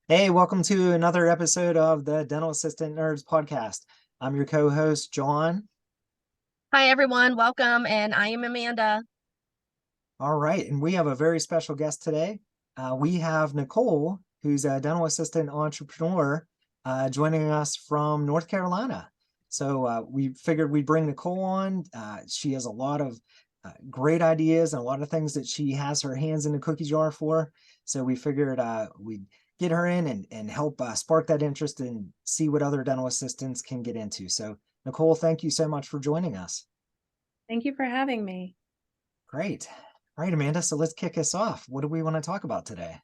Hey, welcome to another episode of the Dental Assistant Nerds podcast. I'm your co-host, John. Hi, everyone. Welcome. And I am Amanda. All right, and we have a very special guest today. We have Nicole, who's a dental assistant entrepreneur, joining us from North Carolina. So we figured we'd bring Nicole on. She has a lot of great ideas and a lot of things that she has her hands in the cookie jar for. So we figured we'd get her in and help spark that interest and see what other dental assistants can get into. So Nicole, thank you so much for joining us. Thank you for having me. Great. All right, Amanda. So let's kick us off. What do we want to talk about today?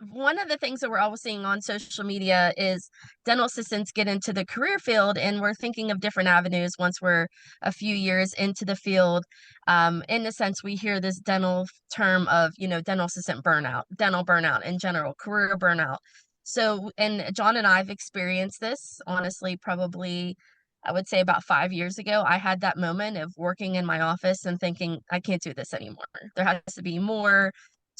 One of the things that we're always seeing on social media is dental assistants get into the career field, and we're thinking of different avenues once we're a few years into the field. In a sense, we hear this dental term of, dental assistant burnout, dental burnout in general, career burnout. So, and John and I have experienced this, honestly, probably I would say about 5 years ago. I had that moment of working in my office and thinking, I can't do this anymore. There has to be more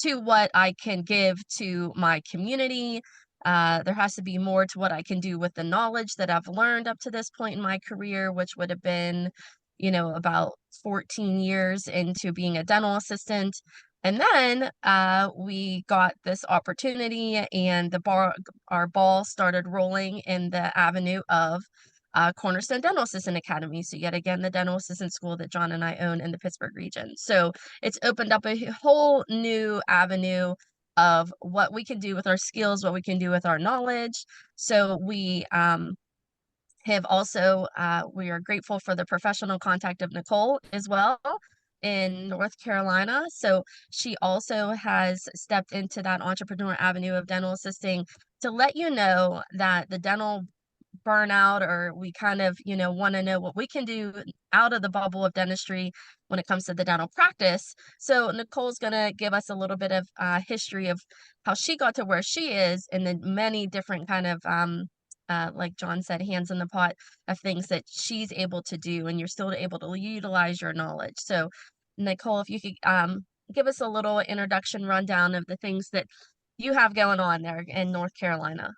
to what I can give to my community. There has to be more to what I can do with the knowledge that I've learned up to this point in my career, which would have been, about 14 years into being a dental assistant. And then we got this opportunity, and our ball started rolling in the avenue of Cornerstone Dental Assistant Academy. So yet again, the dental assistant school that John and I own in the Pittsburgh region. So it's opened up a whole new avenue of what we can do with our skills, what we can do with our knowledge. So we have also we are grateful for the professional contact of Nicole as well in North Carolina. So she also has stepped into that entrepreneur avenue of dental assisting to let you know that the dental burnout, or we kind of, want to know what we can do out of the bubble of dentistry when it comes to the dental practice. So Nicole's going to give us a little bit of history of how she got to where she is, and then many different kind of like John said, hands in the pot of things that she's able to do, and you're still able to utilize your knowledge. So Nicole, if you could give us a little introduction rundown of the things that you have going on there in North Carolina.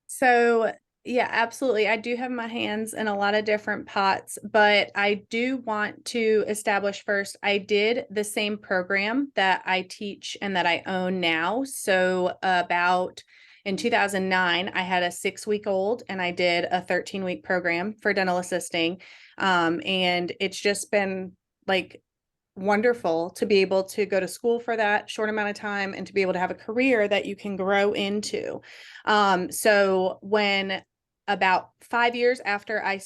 So, yeah, absolutely. I do have my hands in a lot of different pots, but I do want to establish first, I did the same program that I teach and that I own now. So, about in 2009, I had a 6-week-old and I did a 13-week program for dental assisting. And it's just been like wonderful to be able to go to school for that short amount of time and to be able to have a career that you can grow into. So when about 5 years after I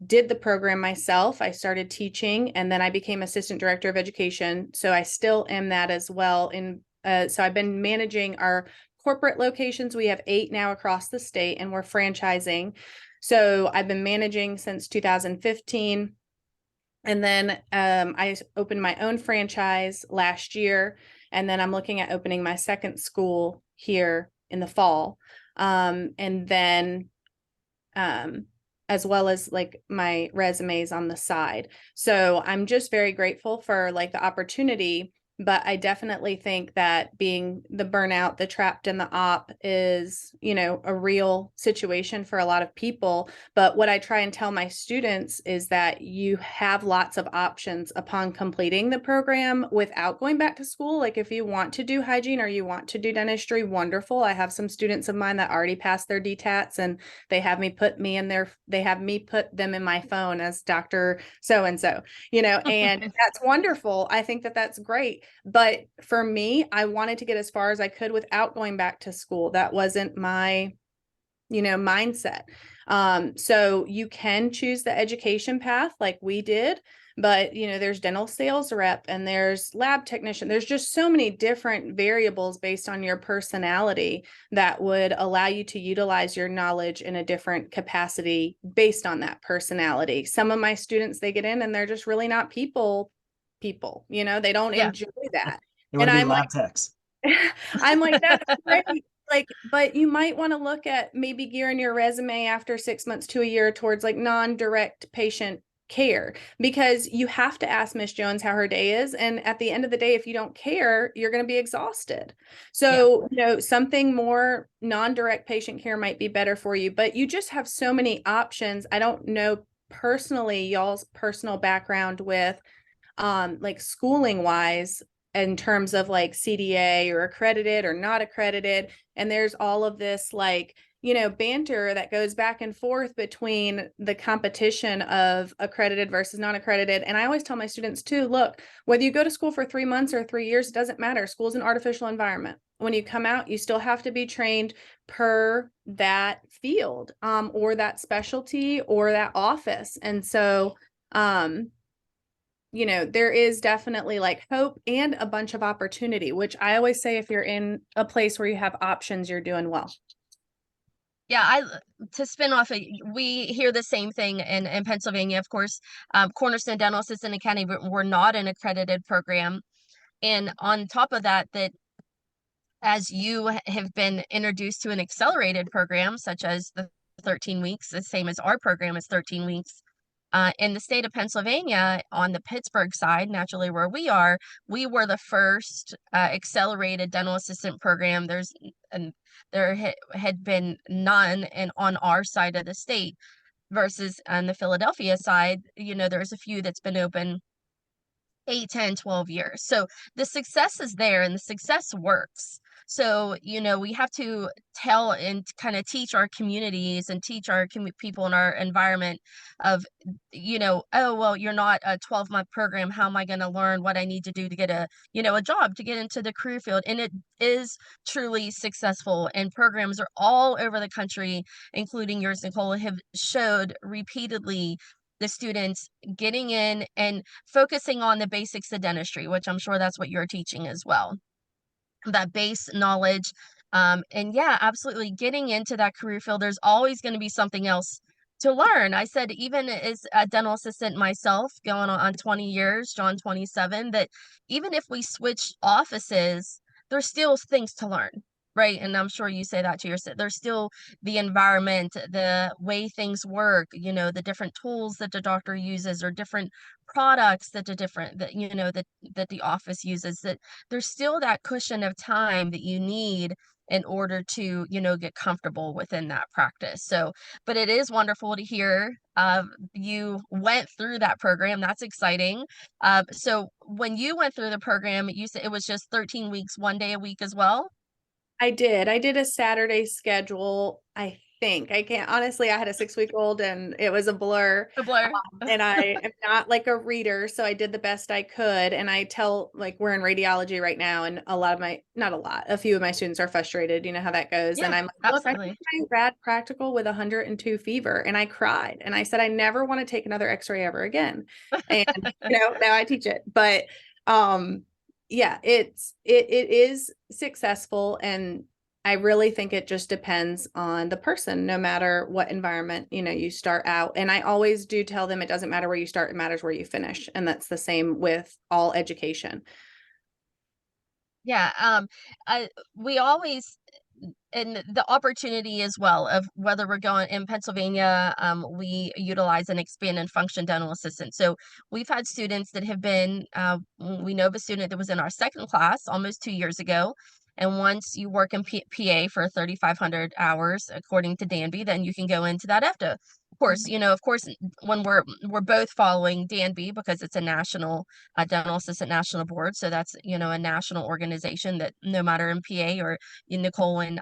did the program myself, I started teaching, and then I became assistant director of education. So I still am that as well. So I've been managing our corporate locations. We have 8 now across the state, and we're franchising. So I've been managing since 2015. And then I opened my own franchise last year, and then I'm looking at opening my second school here in the fall. And then as well as like my resumes on the side. So I'm just very grateful for like the opportunity. But I definitely think that being the burnout, the trapped in the op is, a real situation for a lot of people. But what I try and tell my students is that you have lots of options upon completing the program without going back to school. Like if you want to do hygiene or you want to do dentistry, wonderful. I have some students of mine that already passed their DTATs, and they have me put them in my phone as Dr. So-and-so, and that's wonderful. I think that that's great. But for me, I wanted to get as far as I could without going back to school. That wasn't my, mindset. So you can choose the education path like we did, but there's dental sales rep and there's lab technician. There's just so many different variables based on your personality that would allow you to utilize your knowledge in a different capacity based on that personality. Some of my students, they get in and they're just really not people, they don't Yeah. enjoy that. You And want to be I'm like, lab techs? I'm like, that's great. Like, but you might want to look at maybe gearing your resume after 6 months to a year towards like non-direct patient care, because you have to ask Miss Jones how her day is. And at the end of the day, if you don't care, you're going to be exhausted. So, something more non-direct patient care might be better for you, but you just have so many options. I don't know personally y'all's personal background with like schooling wise in terms of like CDA or accredited or not accredited. And there's all of this like, banter that goes back and forth between the competition of accredited versus non-accredited. And I always tell my students too, look, whether you go to school for 3 months or 3 years, it doesn't matter. School's an artificial environment. When you come out, you still have to be trained per that field, or that specialty or that office. And so, there is definitely like hope and a bunch of opportunity, which I always say, if you're in a place where you have options, you're doing well. Yeah, to spin off, we hear the same thing in Pennsylvania, of course. Cornerstone Dental Assistant Academy, we're not an accredited program. And on top of that, as you have been introduced to an accelerated program, such as the 13 weeks, the same as our program is 13 weeks. In the state of Pennsylvania, on the Pittsburgh side, naturally where we are, we were the first accelerated dental assistant program. There had been none on our side of the state, versus on the Philadelphia side, there's a few that's been open 8, 10, 12 years. So the success is there and the success works. So, we have to tell and kind of teach our communities and teach our people in our environment of, oh, well, you're not a 12-month program. How am I going to learn what I need to do to get a job, to get into the career field? And it is truly successful. And programs are all over the country, including yours, Nicole, have showed repeatedly the students getting in and focusing on the basics of dentistry, which I'm sure that's what you're teaching as well. That base knowledge. And yeah, absolutely getting into that career field, there's always going to be something else to learn. I said, even as a dental assistant myself, going on 20 years, John 27, that even if we switch offices, there's still things to learn. Right. And I'm sure you say that to yourself. There's still the environment, the way things work, the different tools that the doctor uses, or different products that that the office uses, that there's still that cushion of time that you need in order to, get comfortable within that practice. So, but it is wonderful to hear you went through that program. That's exciting. So when you went through the program, you said it was just 13 weeks, 1 day a week as well? I did a Saturday schedule. I think I can't honestly, I had a 6-week-old and it was a blur. A blur. And I am not like a reader, so I did the best I could. And I tell, like, we're in radiology right now, and a few of my students are frustrated. You know how that goes. Yeah, and I'm like, look, I absolutely. did my rad practical with 102 fever, and I cried. And I said, I never want to take another X-ray ever again. And now I teach it. But yeah, it is successful, and I really think it just depends on the person, no matter what environment, you start out. And I always do tell them, it doesn't matter where you start, it matters where you finish. And that's the same with all education. Yeah, we always, and the opportunity as well of whether we're going in Pennsylvania, we utilize an expand and function dental assistant. So we've had students that have been, we know of a student that was in our second class almost 2 years ago. And once you work in PA for 3,500 hours, according to Danby, then you can go into that EFTA. Of course, when we're both following Danby, because it's a national dental assistant national board. So that's, a national organization that no matter in PA or in Nicole and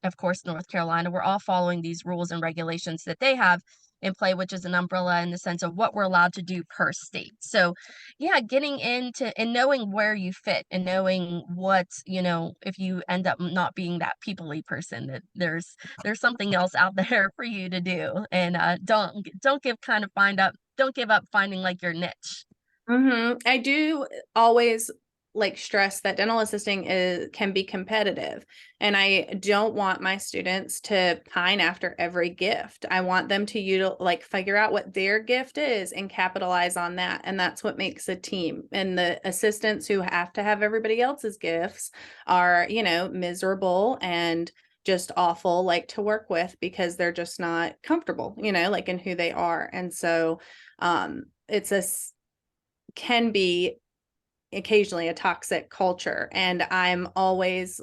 of course North Carolina, we're all following these rules and regulations that they have in play, which is an umbrella in the sense of what we're allowed to do per state. So yeah, getting into and knowing where you fit, and knowing what, if you end up not being that people-y person, that there's something else out there for you to do. And don't give up finding like your niche. I do always like stress that dental assisting can be competitive, and I don't want my students to pine after every gift. I want them to figure out what their gift is and capitalize on that. And that's what makes a team. And the assistants who have to have everybody else's gifts are, miserable and just awful, to work with, because they're just not comfortable, in who they are. And so It's can be occasionally a toxic culture, and I'm always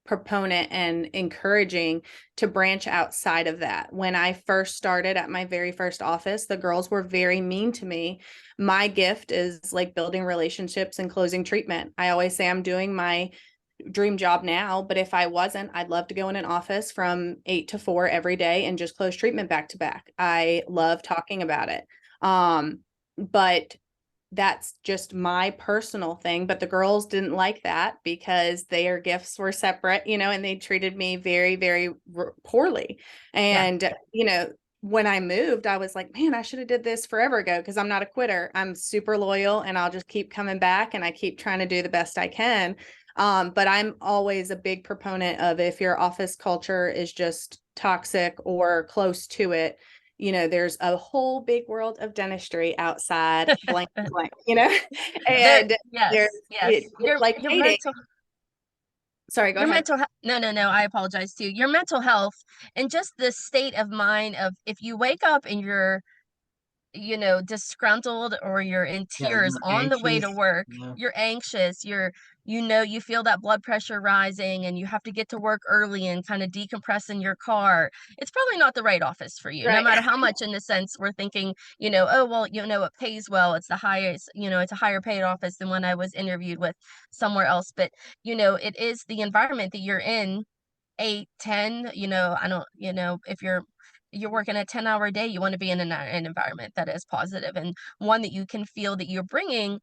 proponent and encouraging to branch outside of that. When I first started at my very first office, the girls were very mean to me. My gift is like building relationships and closing treatment. I always say I'm doing my dream job now, but if I wasn't, I'd love to go in an office from 8 to 4 every day and just close treatment back to back. I love talking about it. But that's just my personal thing. But the girls didn't like that because their gifts were separate, and they treated me very, very poorly. And, when I moved, I was like, man, I should have did this forever ago, because I'm not a quitter. I'm super loyal, and I'll just keep coming back, and I keep trying to do the best I can. But I'm always a big proponent of, if your office culture is just toxic or close to it, there's a whole big world of dentistry outside blank, blank, and Yes, there's, yes. it's like Your dating. mental Sorry, go your ahead. mental health, no, I apologize too. Your mental health and just the state of mind of, if you wake up and you're disgruntled, or you're in Yeah, tears you're on the way to anxious. work, Yeah. you're anxious, you feel that blood pressure rising, and you have to get to work early and kind of decompress in your car. It's probably not the right office for you, no Right. matter how much, in the sense, we're thinking, oh, well, it pays well. It's the highest, it's a higher paid office than when I was interviewed with somewhere else. But, it is the environment that you're in, 8, 10, I don't, if you're working a 10-hour day, you want to be in an environment that is positive, and one that you can feel that you're bringing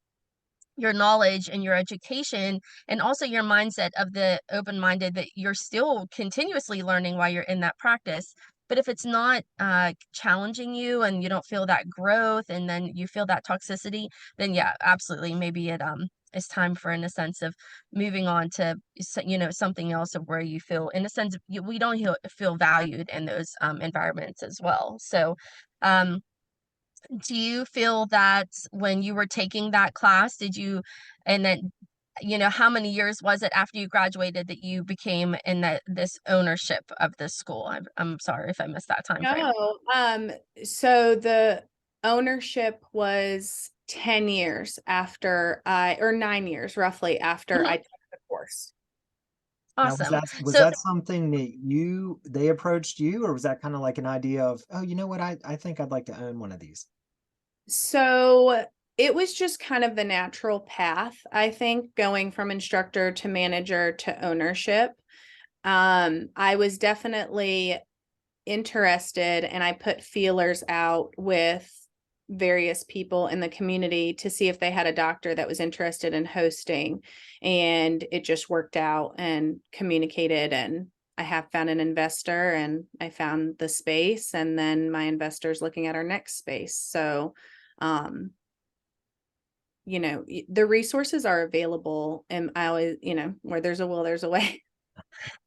your knowledge and your education, and also your mindset of the open-minded, that you're still continuously learning while you're in that practice. But if it's not challenging you, and you don't feel that growth, and then you feel that toxicity, then yeah, absolutely, maybe it's time for, in a sense, of moving on to something else, of where you feel, in a sense, we don't feel valued in those environments as well. So um do you feel that when you were taking that class, and then, how many years was it after you graduated that you became in this ownership of this school? I'm sorry if I missed that time frame. No, so the ownership was 10 years after or 9 years roughly after Mhm. I took the course. Now, Awesome. was So that something that they approached you, or was that kind of like an idea of, oh, you know what, I think I'd like to own one of these? So it was just kind of the natural path, I think, going from instructor to manager to ownership. I was definitely interested, and I put feelers out with various people in the community to see if they had a doctor that was interested in hosting, and it just worked out and communicated, and I have found an investor, and I found the space, and then my investor's looking at our next space. So um the resources are available, and I always, where there's a will, there's a way.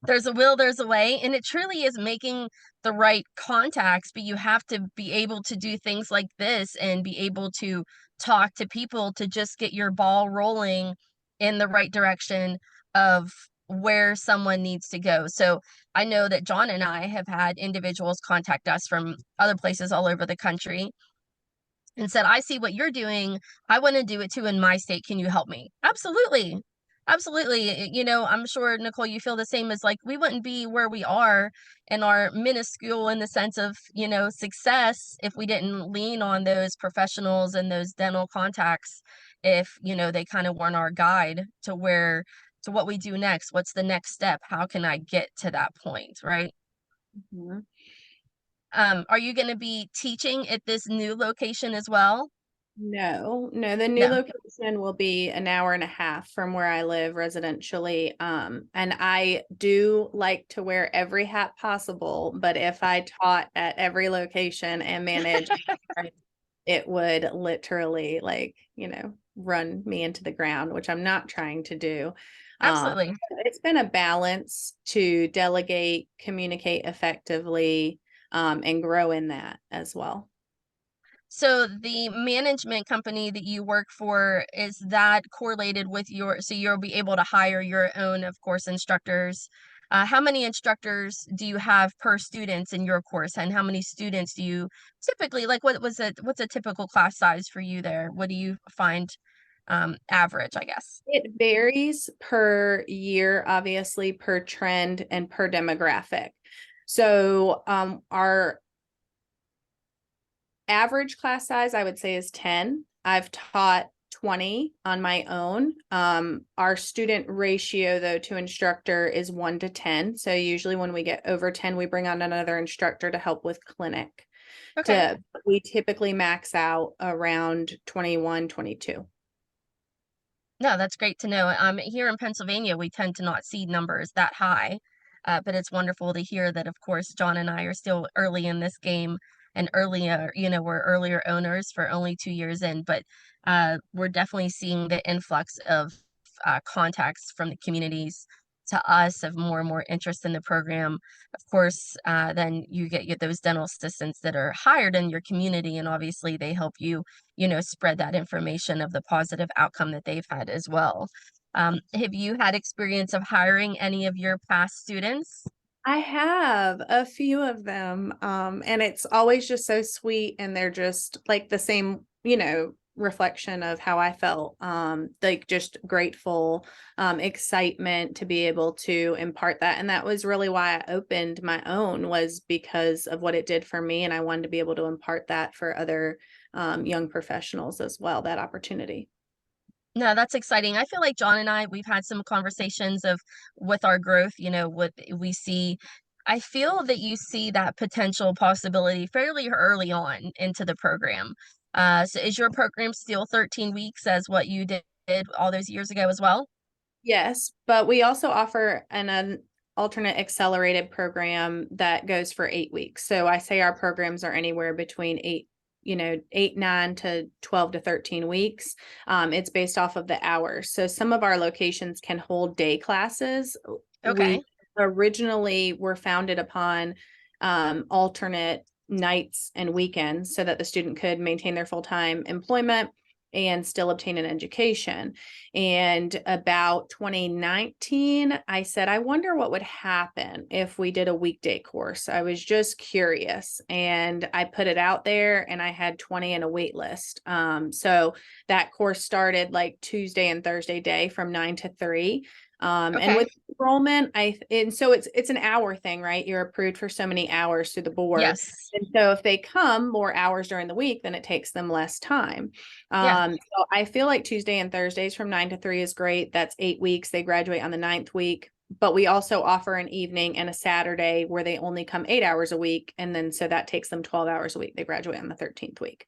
there's a will, there's a way, and it truly is making the right contacts, but you have to be able to do things like this, and be able to talk to people to just get your ball rolling in the right direction of where someone needs to go. So I know that John and I have had individuals contact us from other places all over the country, and said, I see what you're doing. I want to do it too in my state. Can you help me? Absolutely. Absolutely. I'm sure, Nicole, you feel the same. As, like, we wouldn't be where we are and are minuscule in the sense of, success, if we didn't lean on those professionals and those dental contacts, if, they kind of weren't our guide to what we do next. What's the next step? How can I get to that point? Right. Mhm. Are you going to be teaching at this new location as well? No, the new No. location will be an hour and a half from where I live residentially. And I do like to wear every hat possible, but if I taught at every location and managed, it would literally, like, run me into the ground, which I'm not trying to do. Um, Absolutely. it's been a balance to delegate, communicate effectively, and grow in that as well. So the management company that you work for, is that correlated with so you'll be able to hire your own, of course, instructors, how many instructors do you have per students in your course, and how many students do you typically like? What's a typical class size for you there? What do you find average, I guess? It varies per year, obviously, per trend and per demographic. So our average class size, I would say, is 10. I've taught 20 on my own. Our student ratio, though, to instructor is 1 to 10. So usually when we get over 10, we bring on another instructor to help with clinic. Okay. We typically max out around 21, 22. No, that's great to know. Here in Pennsylvania, we tend to not see numbers that high, but it's wonderful to hear that, of course, John and I are still early in this game and earlier, we're earlier owners for only 2 years in, but we're definitely seeing the influx of contacts from the communities to us of more and more interest in the program. Of course, then you get those dental assistants that are hired in your community, and obviously they help you spread that information of the positive outcome that they've had as well. Have you had experience of hiring any of your past students? I have a few of them, and it's always just so sweet, and they're just like the same, reflection of how I felt, like just grateful, excitement to be able to impart that. And that was really why I opened my own, was because of what it did for me, and I wanted to be able to impart that for other young professionals as well, that opportunity. No, that's exciting. I feel like John and I, we've had some conversations of with our growth, what we see. I feel that you see that potential possibility fairly early on into the program. So is your program still 13 weeks as what you did all those years ago as well? Yes, but we also offer an alternate accelerated program that goes for 8 weeks. So I say our programs are anywhere between 8, 9 to 12 to 13 weeks. It's based off of the hours. So some of our locations can hold day classes. Okay. We originally were founded upon alternate nights and weekends so that the student could maintain their full-time employment and still obtain an education. And about 2019, I said, I wonder what would happen if we did a weekday course. I was just curious, and I put it out there, and I had 20 in a wait list. So that course started like Tuesday and Thursday day from 9 to 3. And Okay. with enrollment, and so it's an hour thing, right? You're approved for so many hours through the board. Yes. And so if they come more hours during the week, then it takes them less time. Yeah. So I feel like Tuesday and Thursdays from 9 to 3 is great. That's 8 weeks. They graduate on the 9th week. But we also offer an evening and a Saturday where they only come 8 hours a week. And then so that takes them 12 hours a week. They graduate on the 13th week.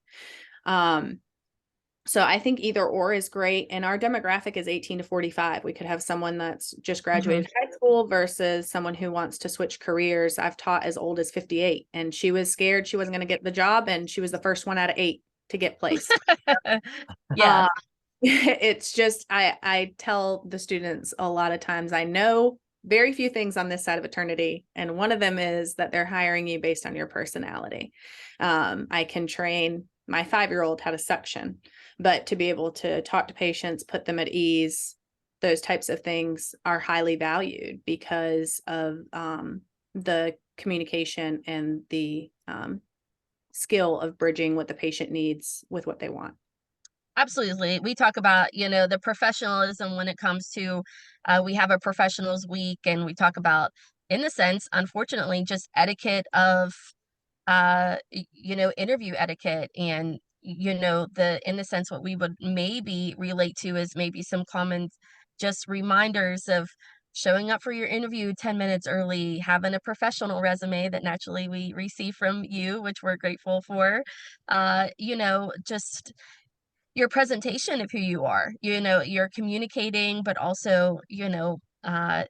So I think either or is great. And our demographic is 18 to 45. We could have someone that's just graduated high school versus someone who wants to switch careers. I've taught as old as 58, and she was scared she wasn't going to get the job, and she was the first one out of 8 to get placed. Yeah. It's just, I tell the students a lot of times, I know very few things on this side of eternity, and one of them is that they're hiring you based on your personality. I can train my 5-year-old how to suction, but to be able to talk to patients, put them at ease, those types of things are highly valued because of the communication and the skill of bridging what the patient needs with what they want. Absolutely. We talk about, the professionalism when it comes to, we have a professionals week, and we talk about, in a sense, unfortunately, just etiquette of, interview etiquette, and, in the sense, what we would maybe relate to is maybe some common just reminders of showing up for your interview 10 minutes early, having a professional resume that naturally we receive from you, which we're grateful for. Just your presentation of who you are. You're communicating, but also,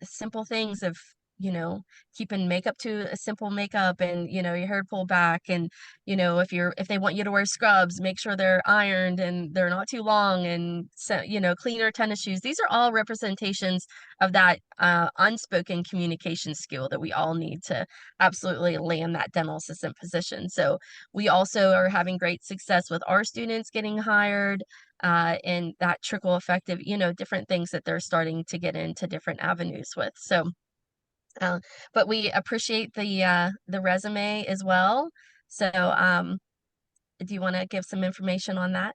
simple things of, you know, keeping makeup to a simple makeup, and, your hair pulled back, and, if they want you to wear scrubs, make sure they're ironed and they're not too long, and so, cleaner tennis shoes. These are all representations of that unspoken communication skill that we all need to absolutely land that dental assistant position. So we also are having great success with our students getting hired, and that trickle effect of, different things that they're starting to get into different avenues with. So But we appreciate the resume as well. So do you want to give some information on that?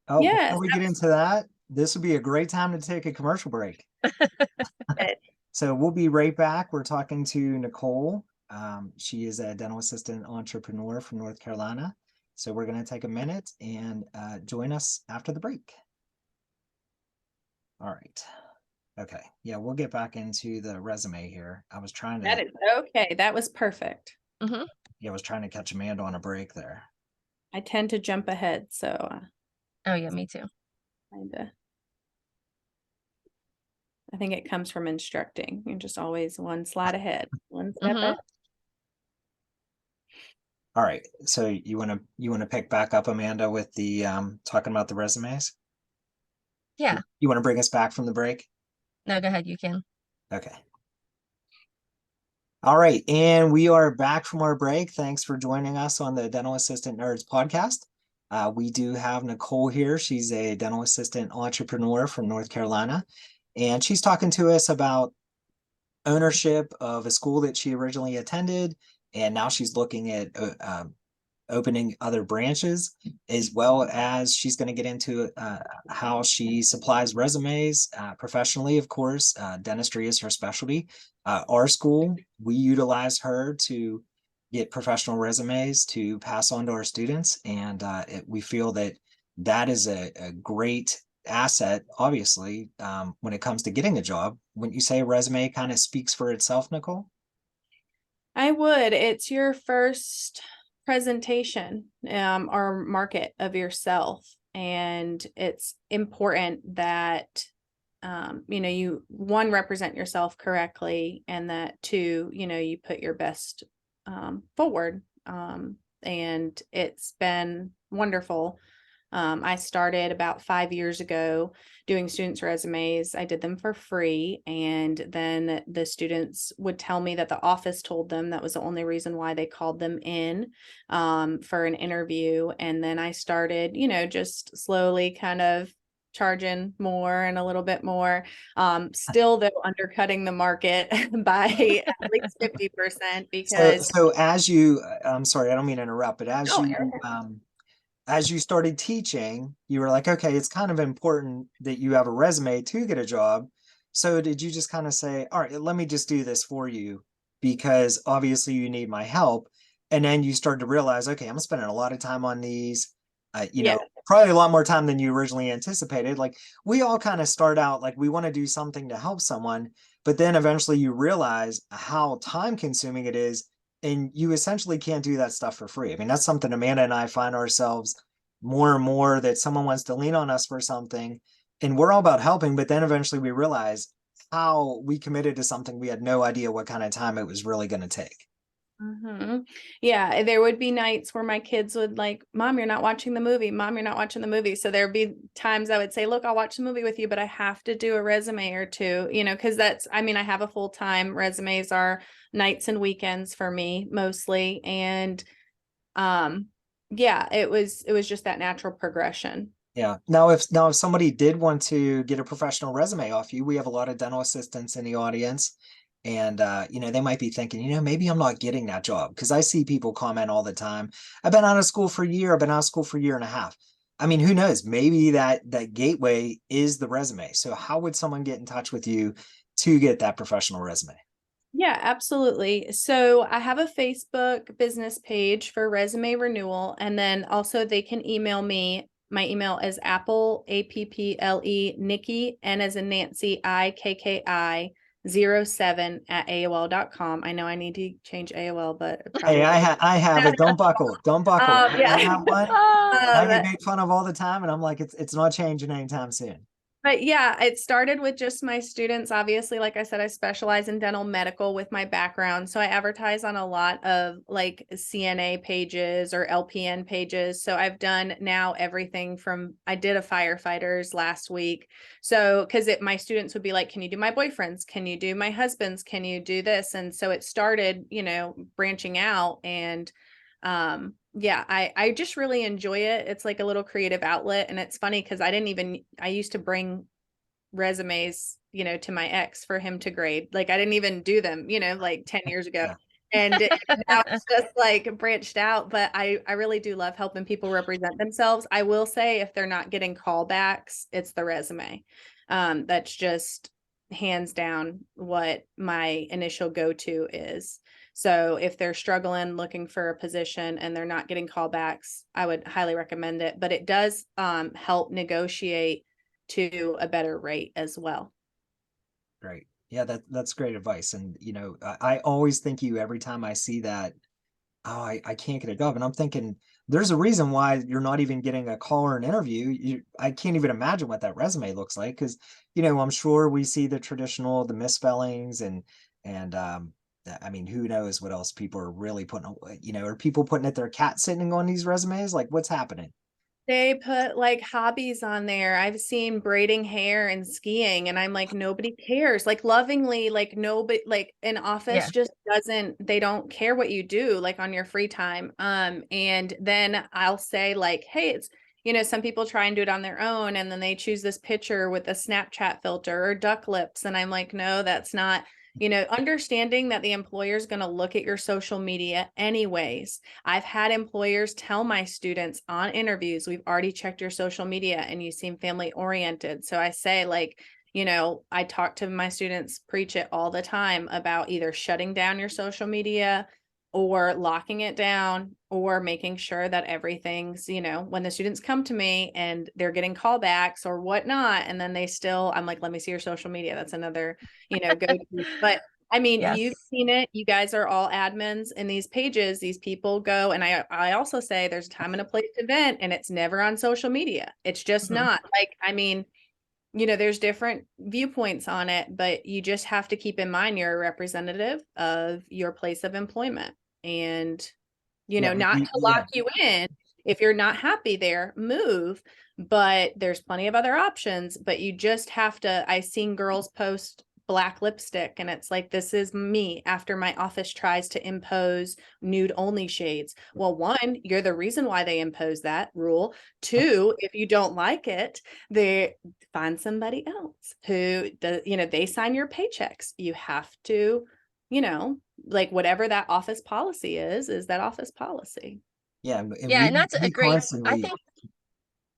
Oh, Yes, before we get into that, this would be a great time to take a commercial break. absolutely. So we'll be right back. We're talking to Nicole. She is a dental assistant entrepreneur from North Carolina. So we're going to take a minute and join us after the break. All right. Okay. Yeah, we'll get back into the resume here. I was trying That to, is okay. That was perfect. Mm-hmm. yeah, I was trying to catch Amanda on a break there. I tend to jump ahead, so Oh yeah, me too. kinda. I think it comes from instructing. You're just always one slide ahead, one step Mm-hmm. ahead. All right. So you want to pick back up, Amanda, with the talking about the resumes? Yeah. You want to bring us back from the break? No, go ahead. You can. Okay. All right, and we are back from our break. Thanks for joining us on the Dental Assistant Nerds podcast. We do have Nicole here. She's a dental assistant entrepreneur from North Carolina, and she's talking to us about ownership of a school that she originally attended, and now she's looking at opening other branches, as well as she's going to get into how she supplies resumes professionally. Of course, dentistry is her specialty. Our school, we utilize her to get professional resumes to pass on to our students, and we feel that that is a great asset, obviously, when it comes to getting a job. Wouldn't you say a resume kind of speaks for itself, Nicole? I would. It's your first presentation or market of yourself. And it's important that you one represent yourself correctly, and that two, you put your best forward. And it's been wonderful. I started about 5 years ago doing students' resumes. I did them for free. And then the students would tell me that the office told them that was the only reason why they called them in for an interview. And then I started, just slowly kind of charging more and a little bit more. Still though undercutting the market by at least 50% So, because so as you, I'm sorry, I don't mean to interrupt, but oh, Erica. as you started teaching, you were like, okay, it's kind of important that you have a resume to get a job. So did you just kind of say, all right, let me just do this for you because obviously you need my help? And then you started to realize, okay, I'm spending a lot of time on these, Yeah. probably a lot more time than you originally anticipated. Like we all kind of start out like we want to do something to help someone, but then eventually you realize how time consuming it is, and you essentially can't do that stuff for free. I mean, that's something Amanda and I find ourselves more and more, that someone wants to lean on us for something and we're all about helping, but then eventually we realize how we committed to something we had no idea what kind of time it was really going to take. Hmm. Yeah, there would be nights where my kids would like, Mom, you're not watching the movie. Mom, you're not watching the movie. So there'd be times I would say, look, I'll watch the movie with you, but I have to do a resume or two, because I have a full-time. Resumes are nights and weekends for me mostly. And yeah, it was just that natural progression. Yeah. Now if somebody did want to get a professional resume off you, we have a lot of dental assistants in the audience. And they might be thinking, maybe I'm not getting that job. Because I see people comment all the time. I've been out of school for a year, I've been out of school for a year and a half. I mean, who knows? Maybe that gateway is the resume. So how would someone get in touch with you to get that professional resume? Yeah, absolutely. So I have a Facebook business page for Resume Renewal, and then also they can email me. My email is apple, APPLE, Nikki, N as in Nancy, IKKI 07 at AOL.com. I know I need to change AOL, but Hey, probably. I have it. Don't buckle. Don't buckle. I Yeah. have one. And I get Um, made fun of all the time, and I'm like, it's not changing anytime soon. But yeah, it started with just my students. Obviously, like I said, I specialize in dental medical with my background. So I advertise on a lot of like CNA pages or LPN pages. So I've done now everything from, I did a firefighters last week. So, because my students would be like, can you do my boyfriend's? Can you do my husband's? Can you do this? And so it started, branching out. And yeah, I just really enjoy it. It's like a little creative outlet. And it's funny because I used to bring resumes, to my ex for him to grade. Like I didn't even do them, like 10 years ago. Yeah. And now it's just like branched out, but I really do love helping people represent themselves. I will say if they're not getting callbacks, it's the resume. That's just hands down what my initial go-to is. So if they're struggling looking for a position and they're not getting callbacks, I would highly recommend it. But it does help negotiate to a better rate as well. Great. Yeah, that's great advice. And I always thank you every time I see that. Oh, I can't get a job. And I'm thinking there's a reason why you're not even getting a call or an interview. I can't even imagine what that resume looks like because, I'm sure we see the traditional, the misspellings and I mean, who knows what else people are really putting, are people putting it their cat sitting on these resumes? Like what's happening? They put like hobbies on there. I've seen braiding hair and skiing, and I'm like, nobody cares. Like lovingly, like nobody, like an office Yeah. just doesn't, they don't care what you do like on your free time. And then I'll say like, hey, it's, some people try and do it on their own and then they choose this picture with a Snapchat filter or duck lips. And I'm like, no, that's not, understanding that the employer is going to look at your social media anyways. I've had employers tell my students on interviews, we've already checked your social media and you seem family oriented. So I say like, I talk to my students, preach it all the time about either shutting down your social media or locking it down or making sure that everything's, when the students come to me and they're getting callbacks or whatnot, and then I'm like, let me see your social media. That's another, go-to. But I mean, you've Yes. seen it. You guys are all admins in these pages. These people go, and I also say there's a time and a place to vent, and it's never on social media. It's just Mhm. not like, I mean, there's different viewpoints on it, but you just have to keep in mind you're a representative of your place of employment. And, Yeah, not to yeah. lock you in. If you're not happy there, move. But there's plenty of other options. But you just have to. I seen girls post black lipstick, and it's like, this is me after my office tries to impose nude only shades. Well, one, you're the reason why they impose that rule. Two, if you don't like it, they find somebody else who does, they sign your paychecks. You have to, like whatever that office policy is that office policy. Yeah, and Yeah, we and that's a we great, I constantly think,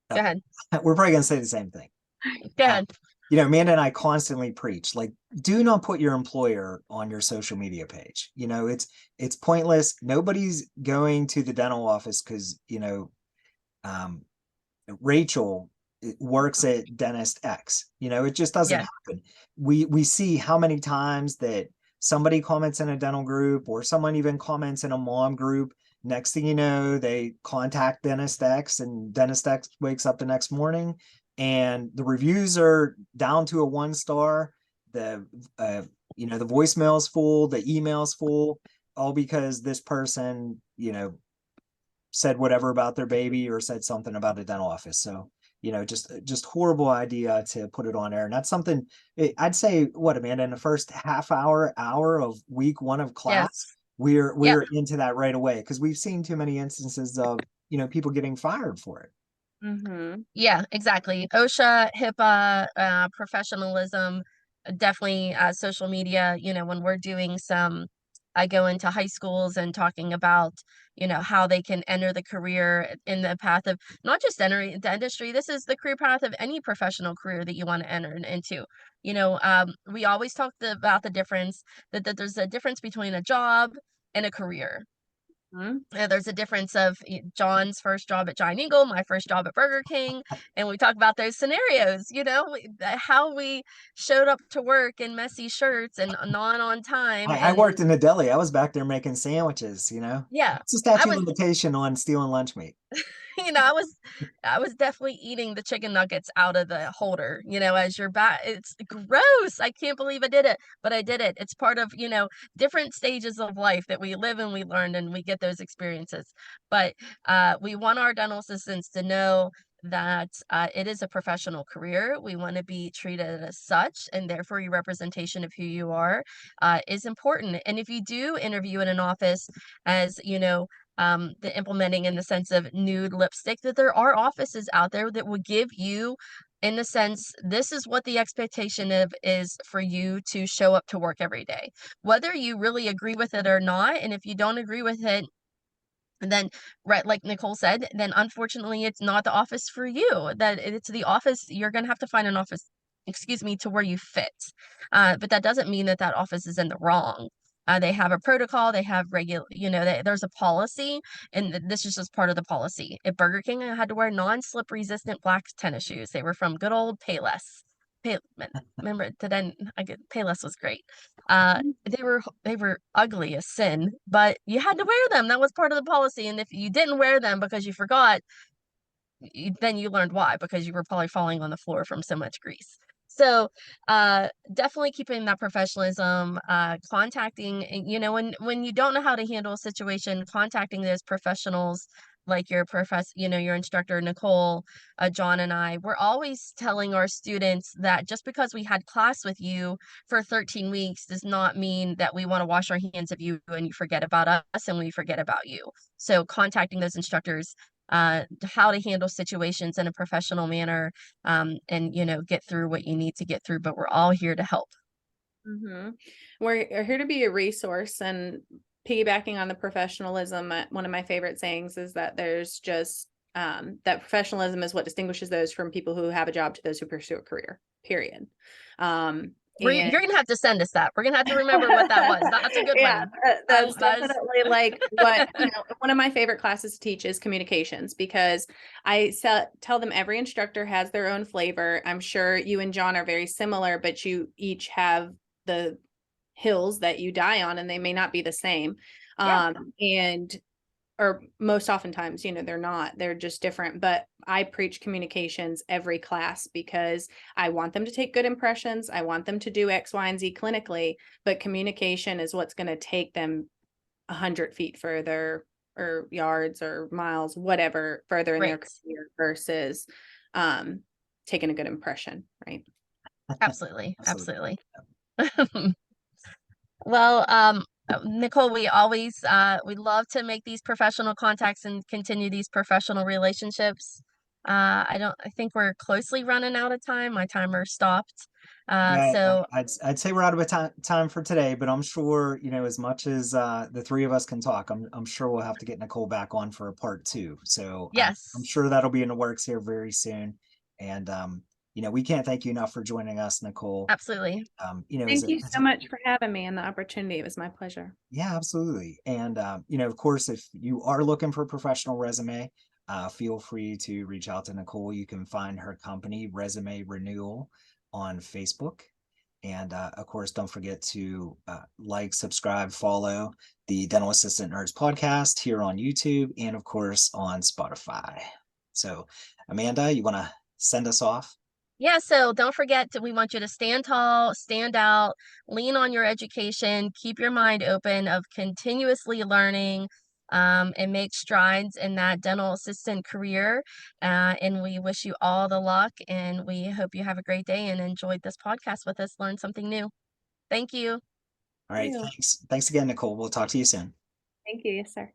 go ahead. we're probably gonna say the same thing. Go Uh, ahead. Amanda and I constantly preach like, do not put your employer on your social media page. It's pointless. Nobody's going to the dental office because um, Rachel works at dentist X. It just doesn't Yeah. happen. We see how many times that somebody comments in a dental group or someone even comments in a mom group. Next thing you know, they contact dentist X and dentist X wakes up the next morning and the reviews are down to a 1 star. The the voicemail's full, the email's full, all because this person, said whatever about their baby or said something about a dental office. So, just horrible idea to put it on air. And that's something I'd say, what, Amanda, in the first half hour of week 1 of class, Yes. we're Yep. we're into that right away because we've seen too many instances of, people getting fired for it. Mm-hmm. Yeah, exactly. OSHA, HIPAA, professionalism, definitely social media, when we're doing I go into high schools and talking about, how they can enter the career in the path of not just entering the industry. This is the career path of any professional career that you want to enter into. We always talk about the difference that there's a difference between a job and a career. There's a difference of John's first job at Giant Eagle, my first job at Burger King, and we talk about those scenarios, how we showed up to work in messy shirts and not on time. I And worked in a deli. I was back there making sandwiches. yeah, It's a I statute was, of limitation on stealing lunch meat. I was definitely eating the chicken nuggets out of the holder, as you're back. It's gross. I can't believe I did it, but I did it. It's part of, different stages of life that we live and we learn and we get those experiences. But we want our dental assistants to know that it is a professional career. We want to be treated as such, and therefore your representation of who you are is important. And if you do interview in an office as, the implementing in the sense of nude lipstick, that there are offices out there that will give you in the sense, this is what the expectation of is for you to show up to work every day, whether you really agree with it or not. And if you don't agree with it, and then, right, like Nicole said, then unfortunately it's not the office for you. That it's the office, you're gonna have to find an office, excuse me, to where you fit. But that doesn't mean that that office is in the wrong. They have a protocol, they have regular, there's a policy, and this is just part of the policy. At Burger King, I had to wear non-slip resistant black tennis shoes. They were from good old Payless. Pay, remember, then Payless was great. They were ugly as sin, but you had to wear them. That was part of the policy. And if you didn't wear them because you forgot, then you learned why, because you were probably falling on the floor from so much grease. So definitely keeping that professionalism, contacting, when you don't know how to handle a situation, contacting those professionals like your instructor, Nicole, John, and I. We're always telling our students that just because we had class with you for 13 weeks does not mean that we want to wash our hands of you and you forget about us and we forget about you. So contacting those instructors, how to handle situations in a professional manner, and get through what you need to get through, but we're all here to help. We're here to be a resource, and piggybacking on the professionalism, one of my favorite sayings is that there's just that professionalism is what distinguishes those from people who have a job to those who pursue a career, period. You're gonna have to send us that. We're gonna have to remember what that was. That's a good yeah, one. that's That is- definitely like what one of my favorite classes to teach is communications, because I tell them every instructor has their own flavor. I'm sure you and John are very similar, but you each have the hills that you die on, and they may not be the same. Yeah. Or most oftentimes, they're just different. But I preach communications every class because I want them to take good impressions. I want them to do X, Y, and Z clinically, but communication is what's going to take them 100 feet further, or yards or miles, whatever, further in their Right. career versus taking a good impression. Right. Absolutely. Absolutely. Well, Nicole, we love to make these professional contacts and continue these professional relationships. I think we're closely running out of time. My timer stopped. Yeah, So I'd say we're out of time for today, but I'm sure, as much as the three of us can talk, I'm sure we'll have to get Nicole back on for a part two. So I'm yes, sure that'll be in the works here very soon. And we can't thank you enough for joining us, Nicole. absolutely. Thank you so much for having me and the opportunity. It was my pleasure. Yeah, absolutely. And of course, if you are looking for a professional resume, feel free to reach out to Nicole. You can find her company, Resume Renewal, on Facebook. And of course, don't forget to like, subscribe, follow the Dental Assistant Nerds podcast here on YouTube and, of course, on Spotify. So, Amanda, you want to send us off? Yeah, so don't forget we want you to stand tall, stand out, lean on your education, keep your mind open of continuously learning, and make strides in that dental assistant career. And we wish you all the luck, and we hope you have a great day and enjoyed this podcast with us, learn something new. Thank you. All right, thanks. Thanks again, Nicole. We'll talk to you soon. Thank you. Yes, sir.